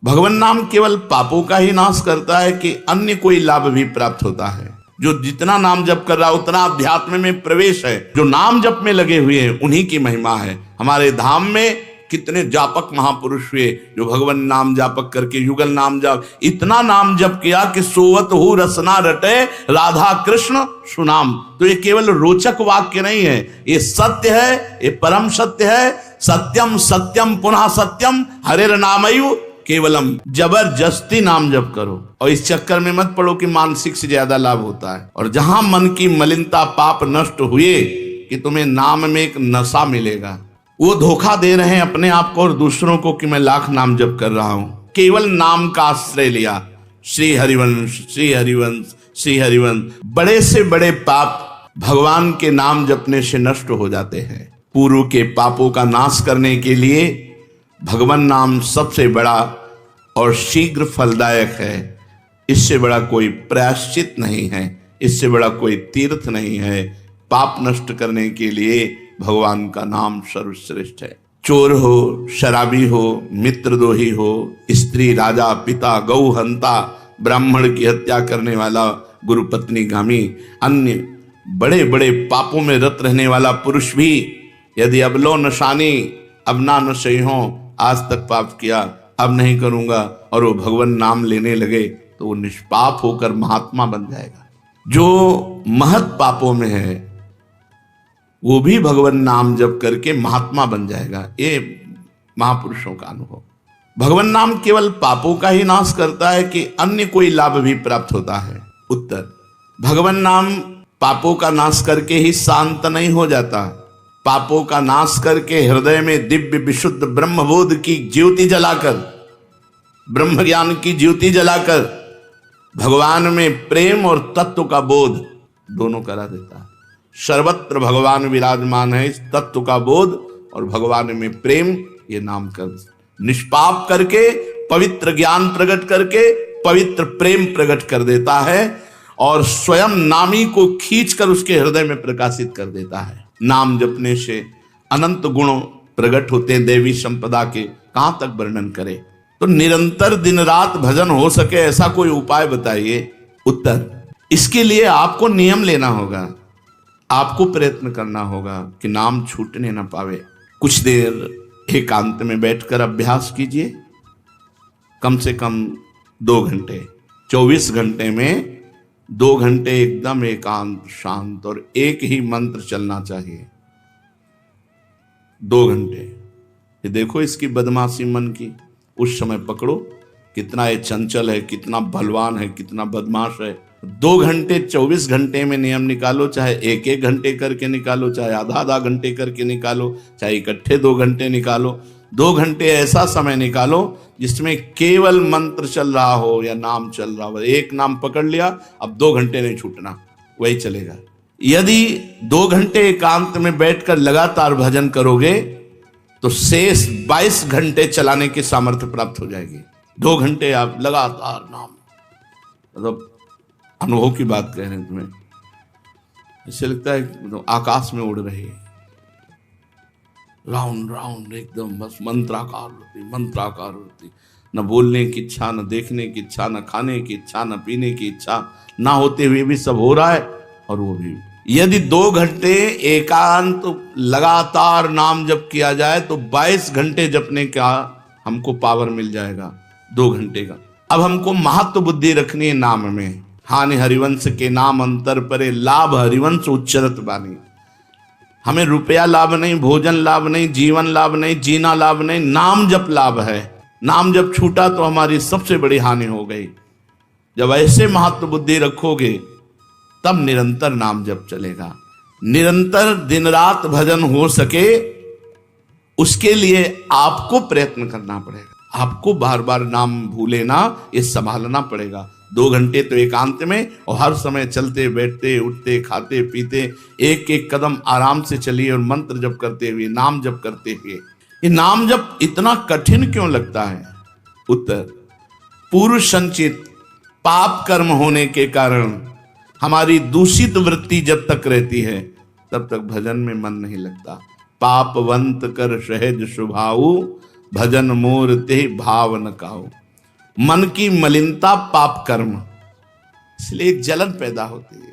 भगवान नाम केवल पापों का ही नाश करता है कि अन्य कोई लाभ भी प्राप्त होता है? जो जितना नाम जप कर रहा है उतना अध्यात्म में प्रवेश है। जो नाम जप में लगे हुए हैं उन्हीं की महिमा है। हमारे धाम में कितने जापक महापुरुष हुए जो भगवान नाम जापक करके युगल नाम जाप, इतना नाम जप किया कि सोवत हु रसना रटे राधा कृष्ण सुनाम। तो ये केवल रोचक वाक्य नहीं है, ये सत्य है, ये परम सत्य है। सत्यम सत्यम पुनः सत्यम हरेर नामयु केवलम। जबरदस्ती नाम जप करो और इस चक्कर में मत पड़ो कि मानसिक से ज्यादा लाभ होता है। और जहां मन की मलिनता पाप नष्ट हुए कि तुम्हें नाम में एक नशा मिलेगा। वो धोखा दे रहे हैं अपने आप को और दूसरों को कि मैं लाख नाम जप कर रहा हूं। केवल नाम का आश्रय लिया, श्री हरिवंश श्री हरिवंश श्री हरिवंश। बड़े से बड़े पाप भगवान के नाम जपने से नष्ट हो जाते हैं। पूर्व के पापों का नाश करने के लिए भगवान नाम सबसे बड़ा और शीघ्र फलदायक है। इससे बड़ा कोई प्रायश्चित नहीं है, इससे बड़ा कोई तीर्थ नहीं है। पाप नष्ट करने के लिए भगवान का नाम सर्वश्रेष्ठ है। चोर हो, शराबी हो, मित्रद्रोही हो, स्त्री, राजा, पिता, गौ हंता, ब्राह्मण की हत्या करने वाला, गुरु पत्नी गामी, अन्य बड़े बड़े पापों में रत रहने वाला पुरुष भी यदि अबलो नशानी अब ना न सही हो, आज तक पाप किया अब नहीं करूंगा, और वो भगवान नाम लेने लगे तो वो निष्पाप होकर महात्मा बन जाएगा। जो महत पापों में है वो भी भगवान नाम जप करके महात्मा बन जाएगा। ये महापुरुषों का अनुभव। भगवान नाम केवल पापों का ही नाश करता है कि अन्य कोई लाभ भी प्राप्त होता है? उत्तर, भगवान नाम पापों का नाश करके ही शांत नहीं हो जाता। पापों का नाश करके हृदय में दिव्य विशुद्ध ब्रह्मबोध की ज्योति जलाकर, ब्रह्म ज्ञान की ज्योति जलाकर भगवान में प्रेम और तत्व का बोध दोनों करा देता है। सर्वत्र भगवान विराजमान है। इस तत्व का बोध और भगवान में प्रेम, ये नाम कर निष्पाप करके पवित्र ज्ञान प्रकट करके पवित्र प्रेम प्रकट कर देता है और स्वयं नामी को खींचकर उसके हृदय में प्रकाशित कर देता है। नाम जपने से अनंत गुण प्रकट होते हैं दैवी संपदा के, कहां तक वर्णन करें। तो निरंतर दिन रात भजन हो सके ऐसा कोई उपाय बताइए। उत्तर, इसके लिए आपको नियम लेना होगा, आपको प्रयत्न करना होगा कि नाम छूटने ना पावे। कुछ देर एकांत में बैठकर अभ्यास कीजिए, कम से कम 2 घंटे। 24 घंटे में 2 घंटे एकदम एकांत शांत और एक ही मंत्र चलना चाहिए। 2 घंटे। ये देखो इसकी बदमाशी मन की, उस समय पकड़ो कितना ये चंचल है, कितना बलवान है, कितना बदमाश है। 2 घंटे 24 घंटे में नियम निकालो, चाहे 1-1 घंटे करके निकालो, चाहे आधा घंटे करके निकालो, चाहे इकट्ठे 2 घंटे निकालो। 2 घंटे ऐसा समय निकालो जिसमें केवल मंत्र चल रहा हो या नाम चल रहा हो। एक नाम पकड़ लिया, अब 2 घंटे नहीं छूटना, वही चलेगा। यदि 2 घंटे एकांत में बैठकर लगातार भजन करोगे तो शेष 22 घंटे चलाने की सामर्थ्य प्राप्त हो जाएगी। 2 घंटे आप लगातार नाम, मतलब अनुभव की बात कह रहे हैं तुम्हें, ऐसे लगता है तो आकाश में उड़ रही है, राउंड राउंड एकदम, बस मंत्राकार होती, न बोलने की इच्छा, न देखने की इच्छा, न खाने की इच्छा, न पीने की इच्छा, ना होते हुए भी सब हो रहा है। और वो भी यदि 2 घंटे एकांत लगातार नाम जप किया जाए तो 22 घंटे जपने का हमको पावर मिल जाएगा 2 घंटे का। अब हमको महत्व बुद्धि रखनी है नाम में। हानि हरिवंश के नाम अंतर परे, लाभ हरिवंश उच्चरत बानी। हमें रुपया लाभ नहीं, भोजन लाभ नहीं, जीवन लाभ नहीं, जीना लाभ नहीं, नाम जप लाभ है। नाम जब छूटा तो हमारी सबसे बड़ी हानि हो गई। जब ऐसे महत्व बुद्धि रखोगे तब निरंतर नाम जप चलेगा। निरंतर दिन रात भजन हो सके उसके लिए आपको प्रयत्न करना पड़ेगा। आपको बार बार नाम भूले ना, ये संभालना पड़ेगा। 2 घंटे तो एकांत में, और हर समय चलते बैठते उठते खाते पीते एक एक कदम आराम से चलिए और मंत्र जप करते हुए, नाम जप करते हुए। ये नाम जप इतना कठिन क्यों लगता है? उत्तर, पूर्व संचित पाप कर्म होने के कारण हमारी दूषित वृत्ति जब तक रहती है तब तक भजन में मन नहीं लगता। पापवंत कर सहज स्वभाव, भजन मोर ते भाव न काऊ। मन की मलिनता पाप कर्म, इसलिए एक जलन पैदा होती है।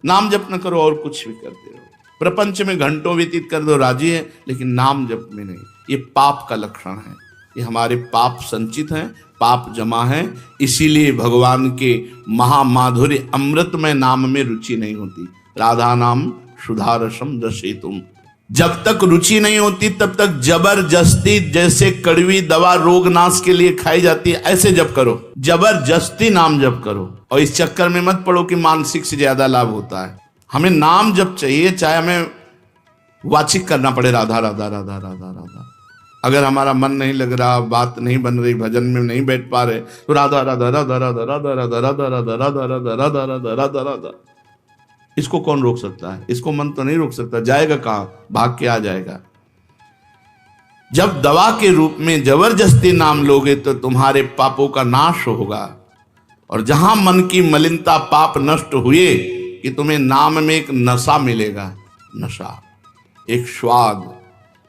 नाम जप न करो और कुछ भी करते रहो, प्रपंच में घंटों व्यतीत कर दो, राजी है, लेकिन नाम जप में नहीं। ये पाप का लक्षण है, ये हमारे पाप संचित हैं, पाप जमा है। इसीलिए भगवान के महामाधुर्य अमृतमय नाम में रुचि नहीं होती। राधा नाम सुधारसम रसेतुम, जब तक रुचि नहीं होती तब तक जबरदस्ती, जैसे कड़वी दवा रोग नाश के लिए खाई जाती है, ऐसे जप करो, जबरदस्ती नाम जप करो। और इस चक्कर में मत पड़ो कि मानसिक से ज्यादा लाभ होता है। हमें नाम जप चाहिए, चाहे हमें वाचिक करना पड़े राधा राधा राधा राधा राधा। अगर हमारा मन नहीं लग रहा, बात नहीं बन रही, भजन में नहीं बैठ पा रहे, तो राधा राधा राधा राधा राधा राधा राधा राधा राधा राधा राधा राधा राधा राधा। इसको कौन रोक सकता है? इसको मन तो नहीं रोक सकता, जाएगा कहां, भाग के आ जाएगा। जब दवा के रूप में जबरदस्ती नाम लोगे तो तुम्हारे पापों का नाश होगा। और जहां मन की मलिनता पाप नष्ट हुए कि तुम्हें नाम में एक नशा मिलेगा, नशा, एक स्वाद,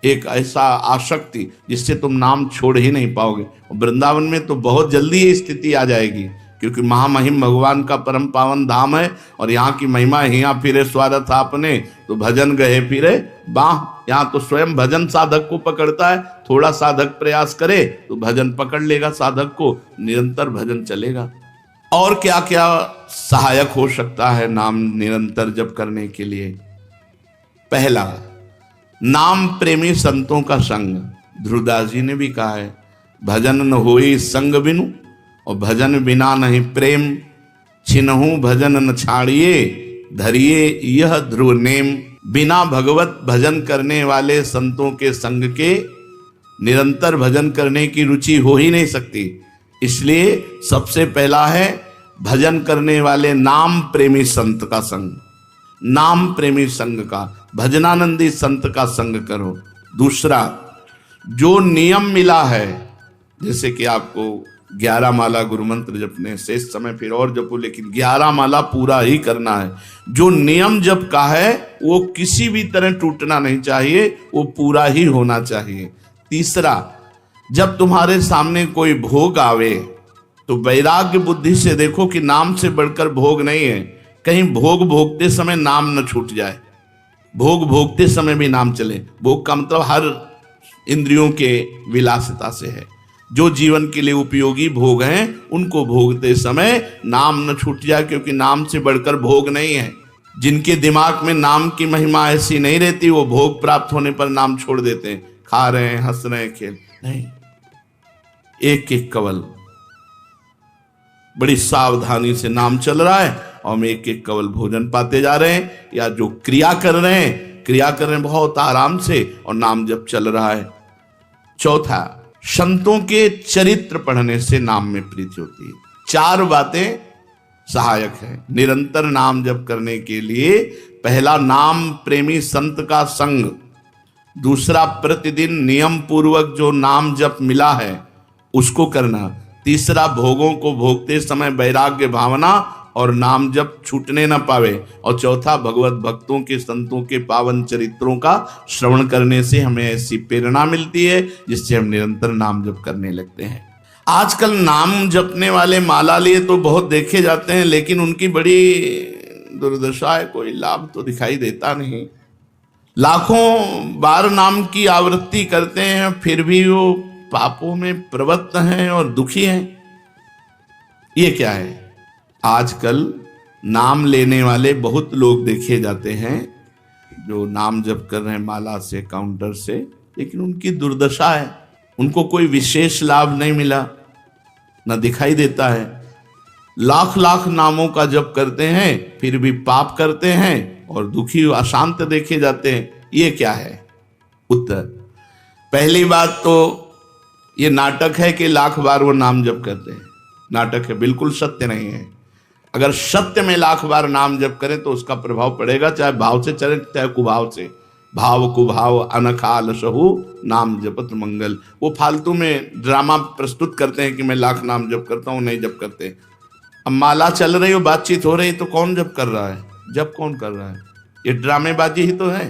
एक ऐसा आसक्ति जिससे तुम नाम छोड़ ही नहीं पाओगे। वृंदावन में तो बहुत जल्दी ये स्थिति आ जाएगी, क्योंकि महामहिम भगवान का परम पावन धाम है और यहाँ की महिमा हिया फिरे स्वार्थ आपने, तो भजन गए फिरे बाह। यहाँ तो स्वयं भजन साधक को पकड़ता है, थोड़ा साधक प्रयास करे तो भजन पकड़ लेगा साधक को, निरंतर भजन चलेगा। और क्या क्या सहायक हो सकता है नाम निरंतर जप करने के लिए? पहला, नाम प्रेमी संतों का संग। ध्रुवदास जी ने भी कहा है, भजन न होई संग बिनु, और भजन बिना नहीं प्रेम, छिनहु भजन न छाड़िए, धरिए यह ध्रुव नेम। बिना भगवत भजन करने वाले संतों के संग के निरंतर भजन करने की रुचि हो ही नहीं सकती। इसलिए सबसे पहला है भजन करने वाले नाम प्रेमी संत का संग, नाम प्रेमी संग का, भजनानंदी संत का संग करो। दूसरा, जो नियम मिला है, जैसे कि आपको 11 माला गुरु मंत्र जपने, शेष समय फिर और जपो, लेकिन 11 माला पूरा ही करना है। जो नियम जप का है वो किसी भी तरह टूटना नहीं चाहिए, वो पूरा ही होना चाहिए। तीसरा, जब तुम्हारे सामने कोई भोग आवे तो वैराग्य बुद्धि से देखो कि नाम से बढ़कर भोग नहीं है। कहीं भोग भोगते समय नाम न छूट जाए, भोग भोगते समय भी नाम चले। भोग का मतलब हर इंद्रियों के विलासिता से है। जो जीवन के लिए उपयोगी भोग हैं उनको भोगते समय नाम न छूट जाए, क्योंकि नाम से बढ़कर भोग नहीं है। जिनके दिमाग में नाम की महिमा ऐसी नहीं रहती, वो भोग प्राप्त होने पर नाम छोड़ देते हैं, खा रहे हैं, हंस रहे हैं, खेल नहीं। एक एक कवल बड़ी सावधानी से नाम चल रहा है और हम एक एक कवल भोजन पाते जा रहे हैं, या जो क्रिया कर रहे हैं बहुत आराम से और नाम जब चल रहा है। चौथा, संतों के चरित्र पढ़ने से नाम में प्रीति होती है। 4 बातें सहायक है निरंतर नाम जप करने के लिए। पहला, नाम प्रेमी संत का संग। दूसरा, प्रतिदिन नियम पूर्वक जो नाम जप मिला है उसको करना। तीसरा, भोगों को भोगते समय वैराग्य भावना और नाम जप छूटने न पावे। और चौथा, भगवत भक्तों के संतों के पावन चरित्रों का श्रवण करने से हमें ऐसी प्रेरणा मिलती है जिससे हम निरंतर नाम जप करने लगते हैं। आजकल नाम जपने वाले माला लिए तो बहुत देखे जाते हैं, लेकिन उनकी बड़ी दुर्दशा है, कोई लाभ तो दिखाई देता नहीं। लाखों बार नाम की आवृत्ति करते हैं, फिर भी वो पापों में प्रवृत्त हैं और दुखी हैं। ये क्या है? आजकल नाम लेने वाले बहुत लोग देखे जाते हैं जो नाम जप कर रहे हैं माला से, काउंटर से, लेकिन उनकी दुर्दशा है, उनको कोई विशेष लाभ नहीं मिला, न दिखाई देता है। लाख लाख नामों का जप करते हैं फिर भी पाप करते हैं और दुखी अशांत देखे जाते हैं। ये क्या है? उत्तर, पहली बात तो ये नाटक है कि लाख बार वो नाम जप करते हैं। नाटक है, बिल्कुल सत्य नहीं है। अगर सत्य में लाख बार नाम जप करें तो उसका प्रभाव पड़ेगा, चाहे भाव से चले चाहे कुभाव से। भाव कुभाव अनखाल सहु नाम जपत मंगल। वो फालतू में ड्रामा प्रस्तुत करते हैं कि मैं लाख नाम जप करता हूँ, नहीं जप करते। अब माला चल रही हो, बातचीत हो रही, तो कौन जप कर रहा है? जप कौन कर रहा है? ये ड्रामेबाजी ही तो है।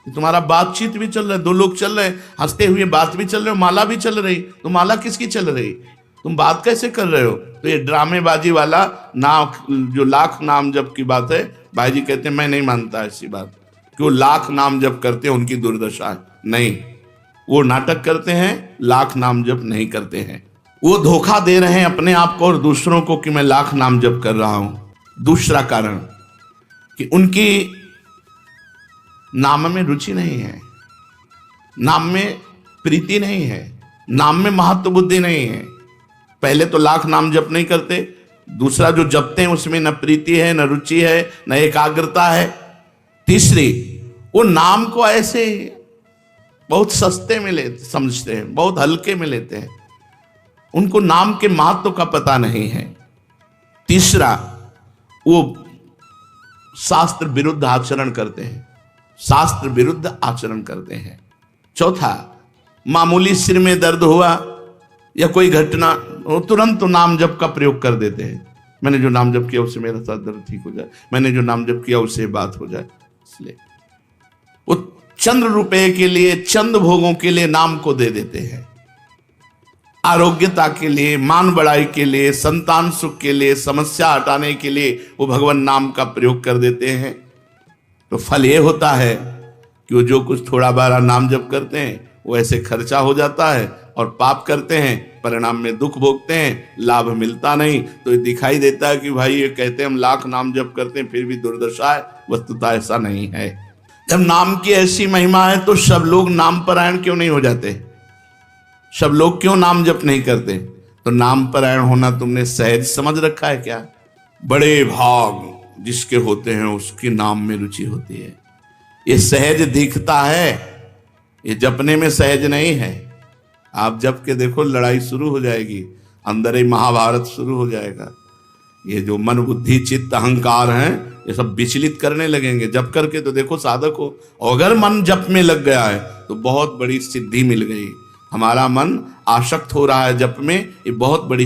तुम्हारा बातचीत भी चल रहा है, 2 लोग चल रहे हैं, हंसते हुए बात भी चल रही है, माला भी चल रही, तो माला किसकी चल रही? तुम बात कैसे कर रहे हो? तो ये ड्रामेबाजी वाला नाम, जो लाख नाम जप की बात है, भाई जी कहते हैं मैं नहीं मानता ऐसी बात कि वो लाख नाम जप करते हैं उनकी दुर्दशा है। नहीं, वो नाटक करते हैं, लाख नाम जप नहीं करते हैं। वो धोखा दे रहे हैं अपने आप को और दूसरों को कि मैं लाख नाम जप कर रहा हूं। दूसरा कारण कि उनकी नाम में रुचि नहीं है, नाम में प्रीति नहीं है, नाम में महत्व बुद्धि नहीं है। पहले तो लाख नाम जप नहीं करते, दूसरा जो जपते हैं उसमें न प्रीति है, न रुचि है, न एकाग्रता है। तीसरी, वो नाम को ऐसे बहुत सस्ते में ले समझते हैं, बहुत हल्के में लेते हैं, उनको नाम के महत्व का पता नहीं है। तीसरा, वो शास्त्र विरुद्ध आचरण करते हैं, शास्त्र विरुद्ध आचरण करते हैं। चौथा, मामूली सिर में दर्द हुआ या कोई घटना, वो तुरंत तो नाम जप का प्रयोग कर देते हैं। मैंने जो नाम जप किया उससे मेरा सर दर्द ठीक हो जाए, मैंने जो नाम जप किया उससे बात हो जाए। इसलिए वो चंद्र रुपए के लिए, चंद भोगों के लिए नाम को दे देते हैं। आरोग्यता के लिए, मान बढ़ाई के लिए, संतान सुख के लिए, समस्या हटाने के लिए वो भगवान नाम का प्रयोग कर देते हैं। तो फल ये होता है कि वो जो कुछ थोड़ा बारा नाम जप करते हैं वो ऐसे खर्चा हो जाता है, और पाप करते हैं, परिणाम में दुख भोगते हैं, लाभ मिलता नहीं। तो ये दिखाई देता है कि भाई ये कहते हैं हम लाख नाम जप करते हैं फिर भी दुर्दशा है। वस्तुतः ऐसा नहीं है। जब नाम की ऐसी महिमा है तो सब लोग नाम परायण क्यों नहीं हो जाते? सब लोग क्यों नाम जप नहीं करते? तो नाम परायण होना तुमने सहज समझ रखा है क्या? बड़े भाग जिसके होते हैं उसकी नाम में रुचि होती है। ये सहज दिखता है, ये जपने में सहज नहीं है। आप जप के देखो, लड़ाई शुरू हो जाएगी, अंदर ही महाभारत शुरू हो जाएगा। ये जो मन बुद्धि चित्त अहंकार हैं ये सब विचलित करने लगेंगे। जप करके तो देखो साधक हो, अगर मन जप में लग गया है तो बहुत बड़ी सिद्धि मिल गई। हमारा मन आसक्त हो रहा है जप में, ये बहुत बड़ी